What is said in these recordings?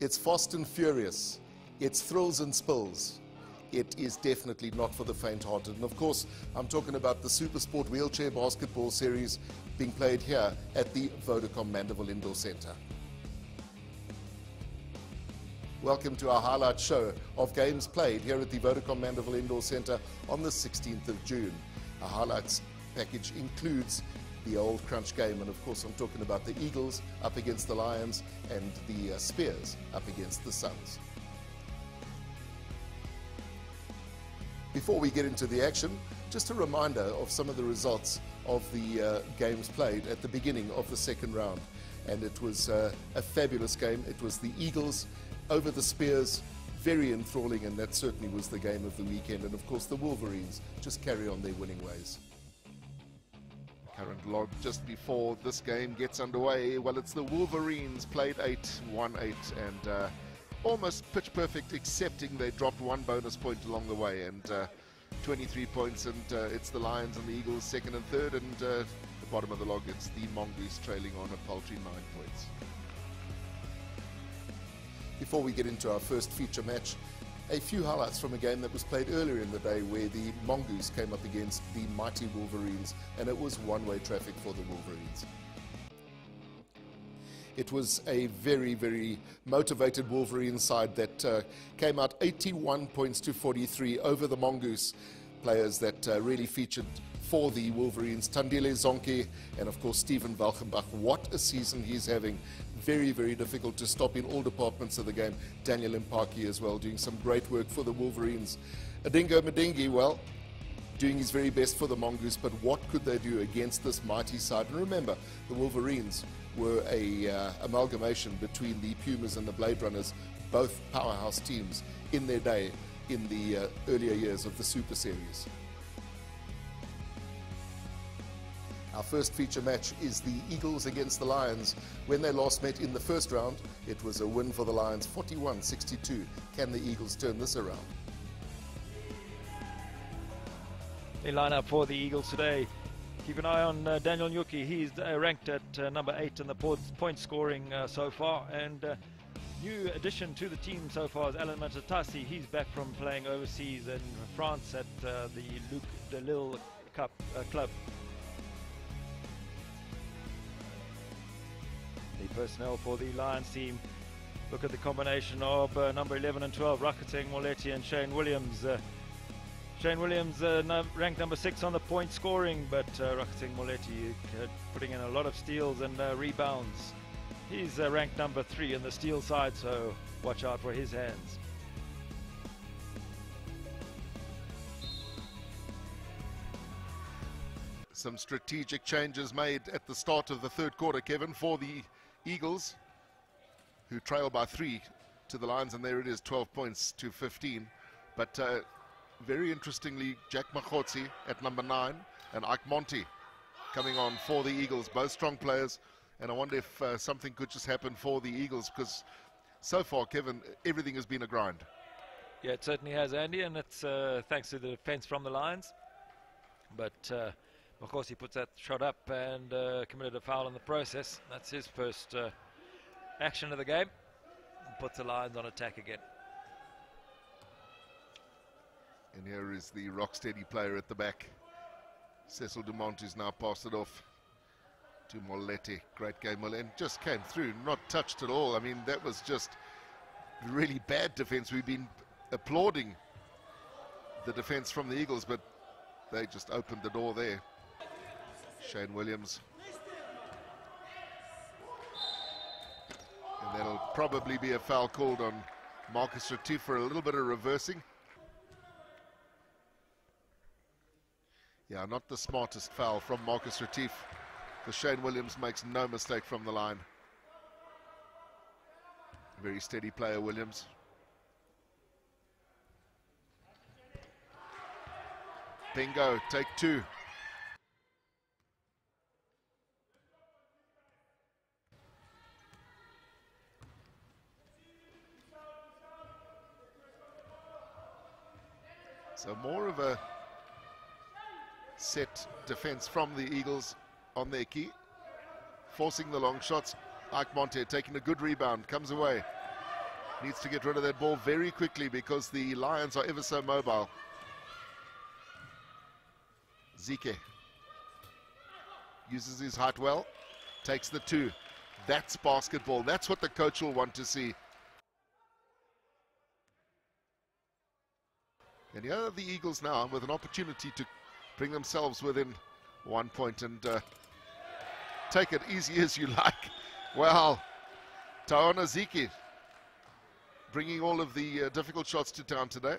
It's fast and furious. It's thrills and spills. It is definitely not for the faint-hearted. And of course, I'm talking about the Supersport Wheelchair Basketball Series being played here at the Vodacom Mandeville Indoor Centre. Welcome to our highlight show of games played here at the Vodacom Mandeville Indoor Centre on the 16th of June. Our highlights package includes the old crunch game, and of course I'm talking about the Eagles up against the Lions and the Spears up against the Suns. Before we get into the action, just a reminder of some of the results of the games played at the beginning of the second round. And it was a fabulous game. It was the Eagles over the Spears, very enthralling, and that certainly was the game of the weekend. And of course the Wolverines just carry on their winning ways. Current log just before this game gets underway. Well, it's the Wolverines, played 8, won 8, and almost pitch perfect, excepting they dropped one bonus point along the way, and 23 points, and it's the Lions and the Eagles second and third, and the bottom of the log it's the Mongoose trailing on a paltry 9 points. Before we get into our first feature match, a few highlights from a game that was played earlier in the day where the Mongoose came up against the mighty Wolverines, and it was one-way traffic for the Wolverines. It was a very, very motivated Wolverine side that came out 81 points to 43 over the Mongoose players that really featured for the Wolverines. Tandile Zonke and of course Steven Valkenbach. What a season he's having. Very, very difficult to stop in all departments of the game. Daniel Impaki as well, doing some great work for the Wolverines. Adingo Madingi, well, doing his very best for the Mongoose, but what could they do against this mighty side? And remember, the Wolverines were a amalgamation between the Pumas and the Blade Runners, both powerhouse teams in their day in the earlier years of the Super Series. Our first feature match is the Eagles against the Lions. When they last met in the first round, it was a win for the Lions, 41-62. Can the Eagles turn this around? The lineup for the Eagles today. Keep an eye on Daniel Nyuki. He's ranked at number 8 in the point scoring so far. And new addition to the team so far is Alan Matatasi. He's back from playing overseas in France at the Luc de Lille Cup club. The personnel for the Lions team. Look at the combination of number 11 and 12, Rakateng Moletti and Shane Williams. Shane Williams ranked number 6 on the point scoring, but Rakateng Moletti putting in a lot of steals and rebounds. He's ranked number 3 in the steal side, so watch out for his hands. Some strategic changes made at the start of the third quarter, Kevin, for the Eagles, who trail by 3 to the Lions, and there it is, 12 points to 15. But very interestingly, Jack Makhotsi at number 9 and Ike Monty coming on for the Eagles, both strong players. And I wonder if something could just happen for the Eagles, because so far, Kevin, everything has been a grind. Yeah, it certainly has, Andy, and it's thanks to the defense from the Lions. But of course he puts that shot up and committed a foul in the process. That's his first action of the game, and puts the Lions on attack again. And here is the rock-steady player at the back. Cecil Dumont, who's now passed it off to Moletti. Great game, and just came through, not touched at all. I mean, that was just really bad defense. We've been applauding the defense from the Eagles, but they just opened the door there. Shane Williams. And that'll probably be a foul called on Marcus Retief for a little bit of reversing. Yeah, not the smartest foul from Marcus Retief, because Shane Williams makes no mistake from the line. Very steady player, Williams. Bingo, take 2. So more of a set defense from the Eagles on their key, forcing the long shots. Ike Monte taking a good rebound, comes away. Needs to get rid of that ball very quickly because the Lions are ever so mobile. Zike uses his height well, takes the 2. That's basketball. That's what the coach will want to see. And here are the Eagles now with an opportunity to bring themselves within 1 point and take it easy as you like. Well, Taona Zike bringing all of the difficult shots to town today.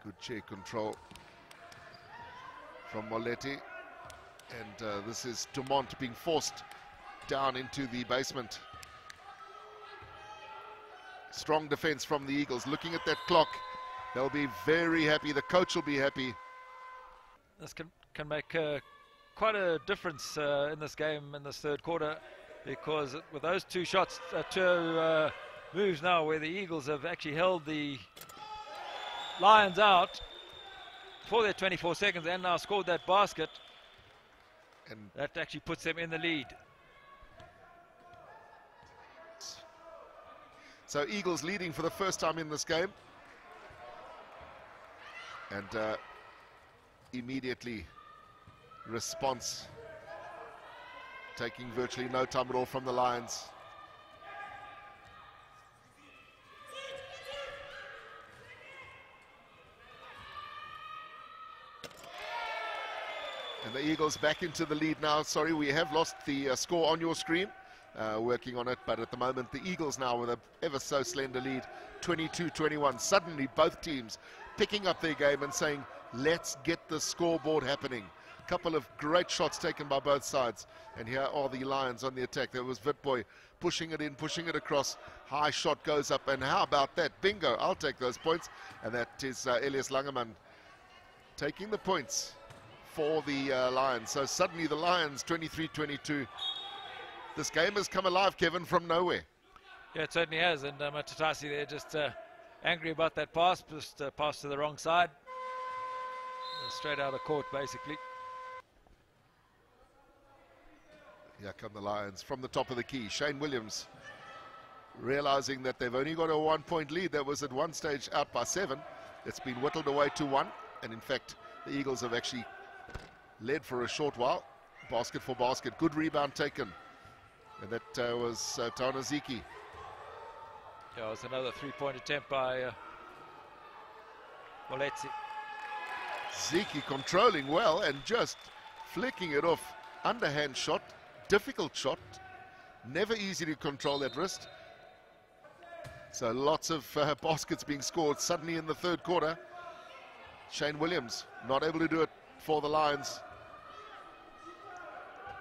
Good chair control from Moletti. And this is Dumont being forced down into the basement. Strong defense from the Eagles. Looking at that clock, they'll be very happy. The coach will be happy. This can make quite a difference in this game in this third quarter, because with those 2 shots, 2 moves now where the Eagles have actually held the Lions out for their 24 seconds and now scored that basket, and that actually puts them in the lead. So Eagles leading for the first time in this game, and immediately response, taking virtually no time at all from the Lions. And the Eagles back into the lead now. Sorry, we have lost the score on your screen. Working on it, but at the moment the Eagles now with a ever so slender lead, 22-21. Suddenly both teams picking up their game and saying, let's get the scoreboard happening. A couple of great shots taken by both sides, and here are the Lions on the attack. There was Witboy pushing it in, pushing it across. High shot goes up, and how about that? Bingo, I'll take those points. And that is Elias Langeman taking the points for the Lions. So suddenly the Lions 23-22. This game has come alive, Kevin, from nowhere. Yeah, it certainly has, and Matatasi there just angry about that pass, just pass to the wrong side. Straight out of court, basically. Here come the Lions from the top of the key. Shane Williams realizing that they've only got a 1 point lead. That was at one stage out by 7. It's been whittled away to 1, and in fact, the Eagles have actually led for a short while. Basket for basket, good rebound taken. And that was Taona Zike. Yeah, it was another 3-point attempt by Moletti. Zike controlling well and just flicking it off. Underhand shot, difficult shot. Never easy to control that wrist. So lots of baskets being scored suddenly in the third quarter. Shane Williams not able to do it for the Lions.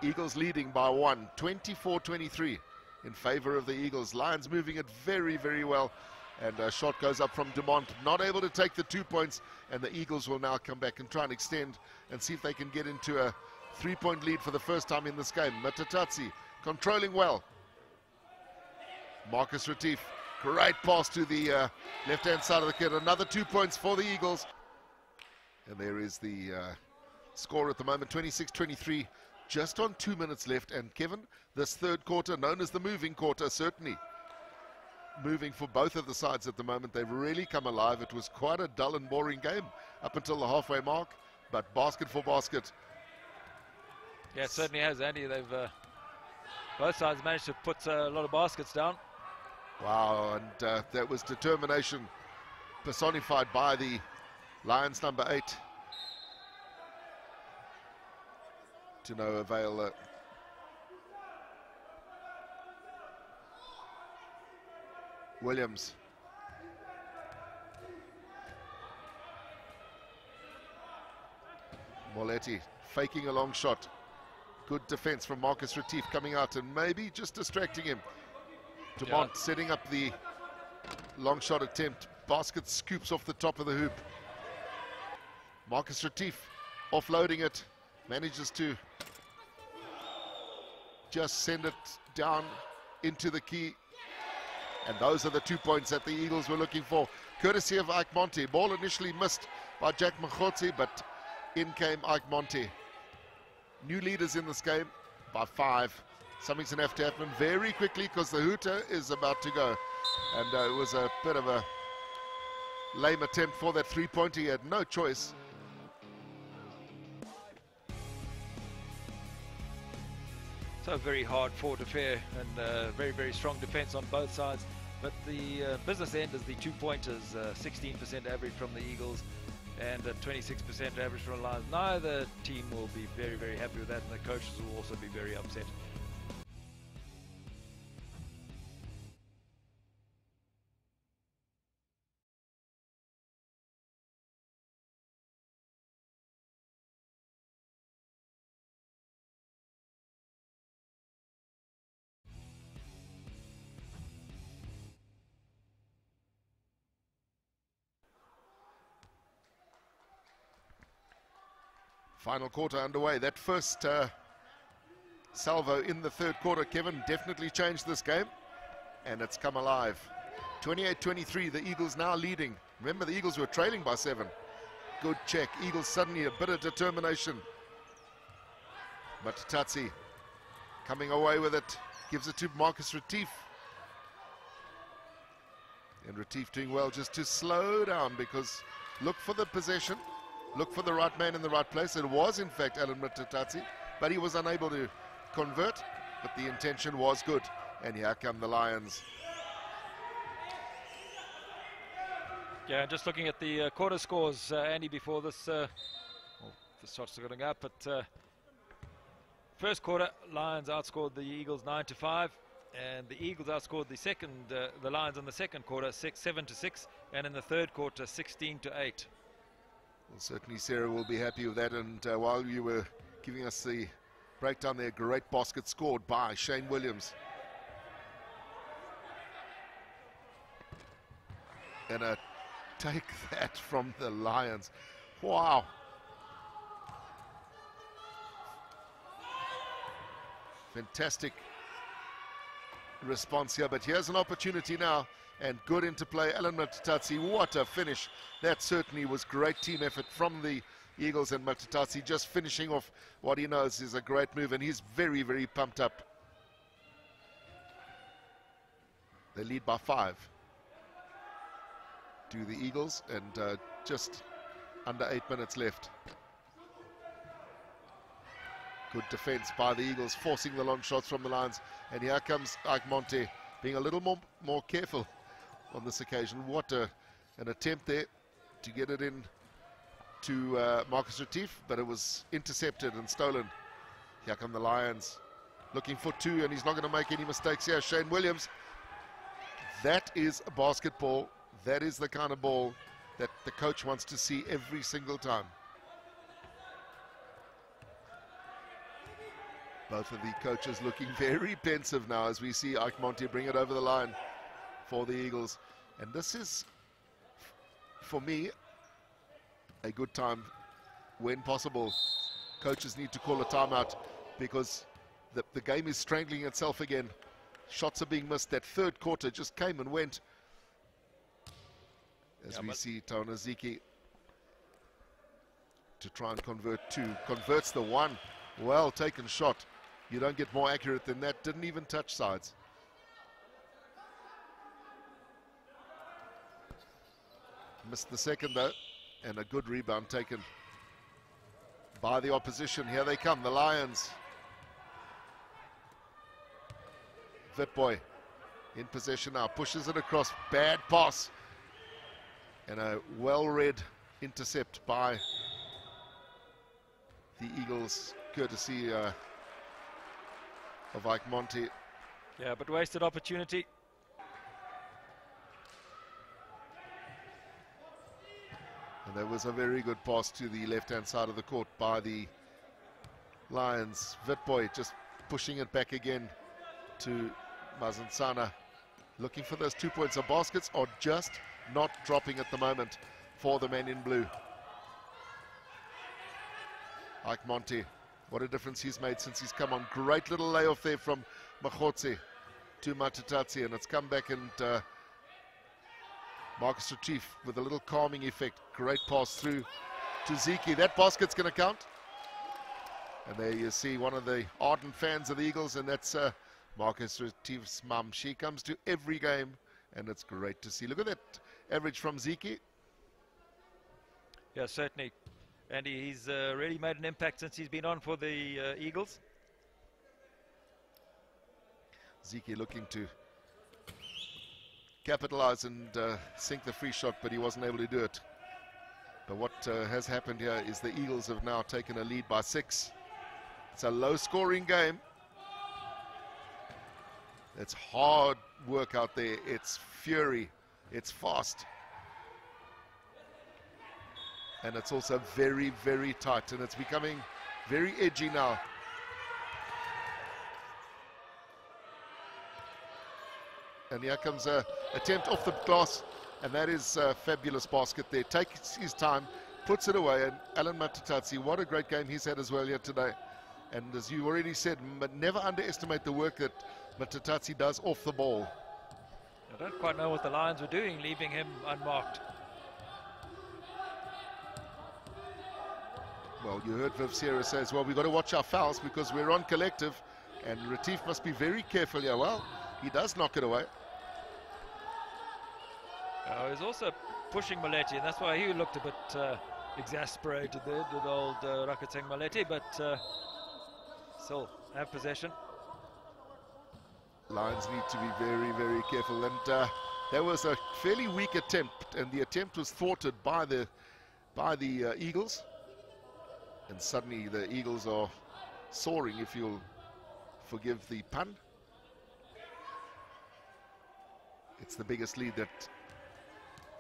Eagles leading by 1, 24-23 in favor of the Eagles. Lions moving it very, very well. And a shot goes up from Dumont, not able to take the 2 points. And the Eagles will now come back and try and extend and see if they can get into a 3-point lead for the first time in this game. Matatatsi controlling well. Marcus Retief, great pass to the left-hand side of the kit. Another 2 points for the Eagles. And there is the score at the moment, 26-23. Just on 2 minutes left, and Kevin, this third quarter, known as the moving quarter, certainly moving for both of the sides at the moment. They've really come alive. It was quite a dull and boring game up until the halfway mark, but basket for basket. Yeah, it certainly has, Andy. They've both sides managed to put a lot of baskets down. Wow, and that was determination personified by the Lions number 8. To no avail. Williams. Moletti faking a long shot. Good defense from Marcus Retief coming out and maybe just distracting him. Dumont setting up the long shot attempt. Basket scoops off the top of the hoop. Marcus Retief offloading it. Manages to just send it down into the key. And those are the 2 points that the Eagles were looking for, courtesy of Ike Monte. Ball initially missed by Jack Machotsi, but in came Ike Monte. new leaders in this game by 5. Something's going to have to happen very quickly because the hooter is about to go. And it was a bit of a lame attempt for that three-pointer. He had no choice. So very hard fought affair, and very, very strong defense on both sides. But the business end is the 2-pointers, 16% average from the Eagles and 26% average from the Lions. Neither team will be very, very happy with that, and the coaches will also be very upset. Final quarter underway. That first salvo in the third quarter, Kevin, definitely changed this game, and it's come alive. 28-23, the Eagles now leading. Remember, the Eagles were trailing by 7. Good check. Eagles suddenly a bit of determination. Matatatsi coming away with it, gives it to Marcus Retief. And Retief doing well just to slow down, because look for the possession. Look for the right man in the right place. It was, in fact, Alan Matatatsi, but he was unable to convert, but the intention was good. And here come the Lions. Yeah, just looking at the quarter scores, Andy, before this, well, the shots are going up, but first quarter, Lions outscored the Eagles 9-5, and the Eagles outscored the Lions in the second quarter 7-6, and in the third quarter 16-8. Well, certainly Sarah will be happy with that. And while you were giving us the breakdown there, great basket scored by Shane Williams. And take that from the Lions. Wow. Fantastic response here, but here's an opportunity now. And good interplay, Alan Matatatsi. What a finish. That certainly was great team effort from the Eagles, and Matatatsi just finishing off what he knows is a great move, and he's very, very pumped up. They lead by 5 to the Eagles, and just under 8 minutes left. Good defense by the Eagles, forcing the long shots from the Lions. And here comes Ike Monte, being a little more careful on this occasion. What an attempt there to get it in to Marcus Retief, but it was intercepted and stolen. Here come the Lions, looking for 2, and he's not going to make any mistakes here. Shane Williams. That is a basketball. That is the kind of ball that the coach wants to see every single time. Both of the coaches looking very pensive now as we see Ike Monte bring it over the line for the Eagles. And this is, for me, a good time. When possible, coaches need to call a timeout, because the game is strangling itself again. Shots are being missed. That third quarter just came and went. As we see Tona Ziki to try and convert 2. Converts the 1. Well taken shot. You don't get more accurate than that. Didn't even touch sides. Missed the second though, and a good rebound taken by the opposition. Here they come, the Lions. Vitboy in possession now, pushes it across, bad pass. And a well-read intercept by the Eagles, courtesy of Ike Monte. Yeah, but wasted opportunity. And there was a very good pass to the left-hand side of the court by the Lions. Vitboy just pushing it back again to Mazansana. Looking for those 2 points. The baskets are just not dropping at the moment for the men in blue. Ike Monte, what a difference he's made since he's come on. Great little layoff there from Mahotse to Matatatsi, and it's come back, and Marcus Retief with a little calming effect. Great pass through to Ziki. That basket's going to count. And there you see one of the ardent fans of the Eagles, and that's Marcus Retief's mum. She comes to every game, and it's great to see. Look at that average from Ziki. Yeah, certainly. And he's really made an impact since he's been on for the Eagles. Ziki looking to capitalize and sink the free shot, but he wasn't able to do it. But what has happened here is the Eagles have now taken a lead by 6. It's a low-scoring game. It's hard work out there. It's fury. It's fast. And it's also very, very tight. And it's becoming very edgy now. And here comes an attempt off the glass. And that is a fabulous basket there. Takes his time, puts it away. And Alan Matatatsi, what a great game he's had as well here today. And as you already said, but never underestimate the work that Matatatsi does off the ball. I don't quite know what the Lions were doing, leaving him unmarked. Well, you heard Viv Sierra say as well, we've got to watch our fouls because we're on collective. And Retief must be very careful here. Well, he does knock it away. He's also pushing Moletti, and that's why he looked a bit exasperated there, did old Rakateng Moletti, but still have possession. Lions need to be very, very careful. And that was a fairly weak attempt, and the attempt was thwarted by the Eagles. And suddenly the Eagles are soaring, if you'll forgive the pun. It's the biggest lead that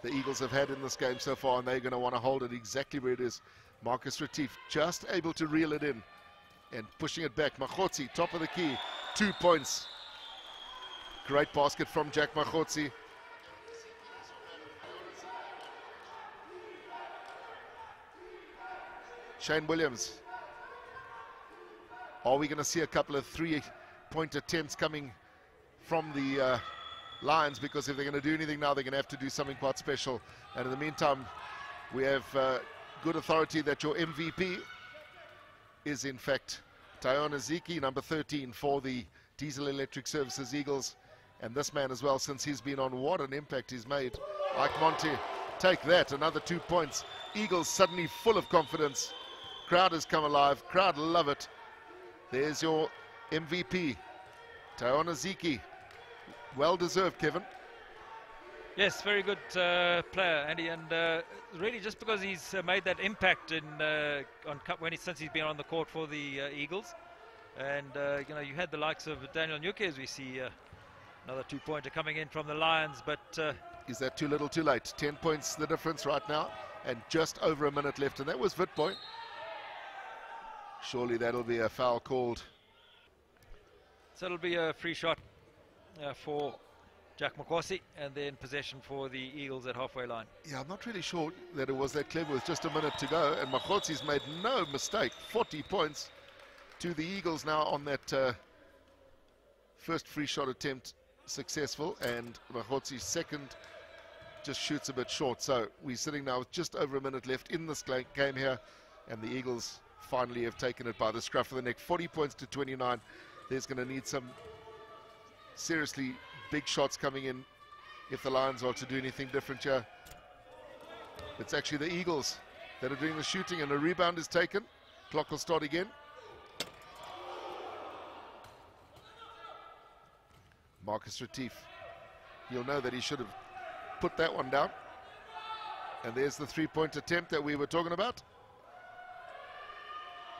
the Eagles have had in this game so far, and they're going to want to hold it exactly where it is. Marcus Retief just able to reel it in and pushing it back. Machotsi, top of the key, 2 points. Great basket from Jack Machotsi. Shane Williams. Are we going to see a couple of 3-point attempts coming from the Lions? Because if they're going to do anything now, they're going to have to do something quite special. And in the meantime, we have good authority that your MVP is in fact Tayona Ziki, number 13 for the Diesel Electric Services Eagles. And this man as well, since he's been on, what an impact he's made. Like Monty, take that, another 2 points. Eagles suddenly full of confidence. Crowd has come alive, crowd love it. There's your MVP, Tayona Ziki. Well deserved, Kevin. Yes, very good player, Andy, and really just because he's made that impact in since he's been on the court for the Eagles, and you know, you had the likes of Daniel Nyuke, as we see another 2-pointer coming in from the Lions, but is that too little, too late? 10 points the difference right now, and just over a minute left, and that was Witboy. Surely that'll be a foul called. So it'll be a free shot for Jack Makwasi, and then possession for the Eagles at halfway line. Yeah, I'm not really sure that it was that clever with just a minute to go, and Makhotsi's made no mistake. 40 points to the Eagles now on that first free shot attempt successful, and Makhotsi's second just shoots a bit short. So we're sitting now with just over a minute left in this game here, and the Eagles finally have taken it by the scruff of the neck. 40 points to 29. There's going to need some seriously big shots coming in if the Lions are to do anything different here. It's actually the Eagles that are doing the shooting, and a rebound is taken. Clock will start again. Marcus Retief, you'll know that he should have put that one down. And there's the 3-point attempt that we were talking about.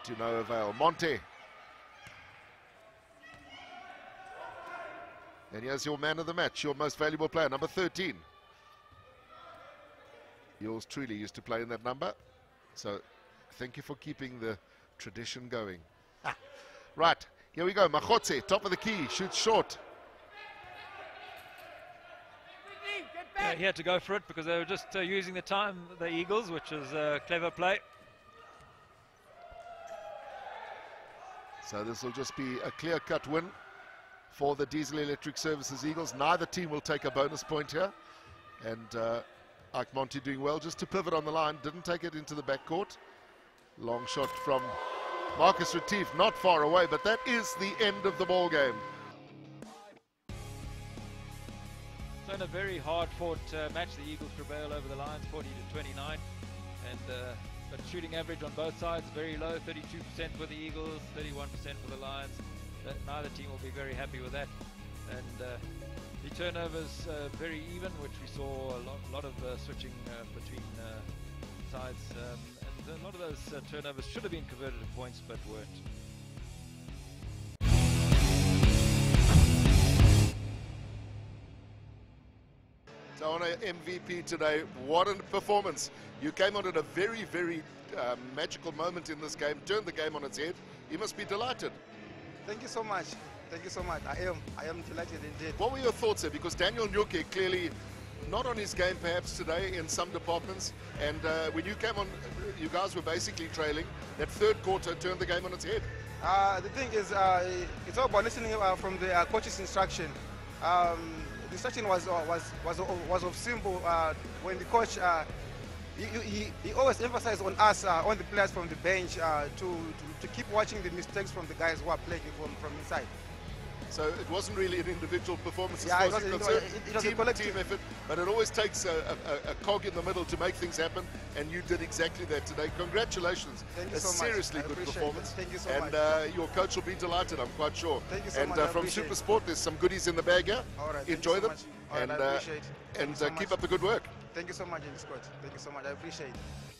To no avail. Monte. And here's your man of the match, your most valuable player, number 13. Yours truly used to play in that number. So thank you for keeping the tradition going. Right, here we go. Machotse, top of the key, shoots short. He had to go for it because they were just using the time, the Eagles, which is a clever play. So this will just be a clear-cut win for the Diesel Electric Services Eagles. Neither team will take a bonus point here. And Ike Monty doing well just to pivot on the line. Didn't take it into the backcourt. Long shot from Marcus Retief not far away, but that is the end of the ball game. So in a very hard-fought match, the Eagles prevail over the Lions 40-29, and but shooting average on both sides very low, 32% for the Eagles, 31% for the Lions. Neither team will be very happy with that, and the turnovers very even, which we saw a lot of switching between sides, and a lot of those turnovers should have been converted to points but weren't. So on a MVP today, what a performance. You came on at a very, very magical moment in this game, turned the game on its head. You must be delighted. Thank you so much. Thank you so much. I am delighted indeed. What were your thoughts there? Because Daniel Nyoke clearly not on his game perhaps today in some departments, and when you came on, you guys were basically trailing. That third quarter turned the game on its head. The thing is, it's all about listening from the coach's instruction. The instruction was of simple. When the coach, he always emphasized on us, on the players from the bench, to keep watching the mistakes from the guys who are playing from inside. So it wasn't really an individual performance, yeah, as far as you're concerned. It was a collective team effort, but it always takes a cog in the middle to make things happen, and you did exactly that today. Congratulations. Thank you so much. Seriously good performance. Thank you so much. And your coach will be delighted, I'm quite sure. Thank you so much. And from Supersport, there's some goodies in the bag here. All right, enjoy them. All right, I appreciate it. And keep up the good work. Thank you so much, Scott. Thank you so much. I appreciate it.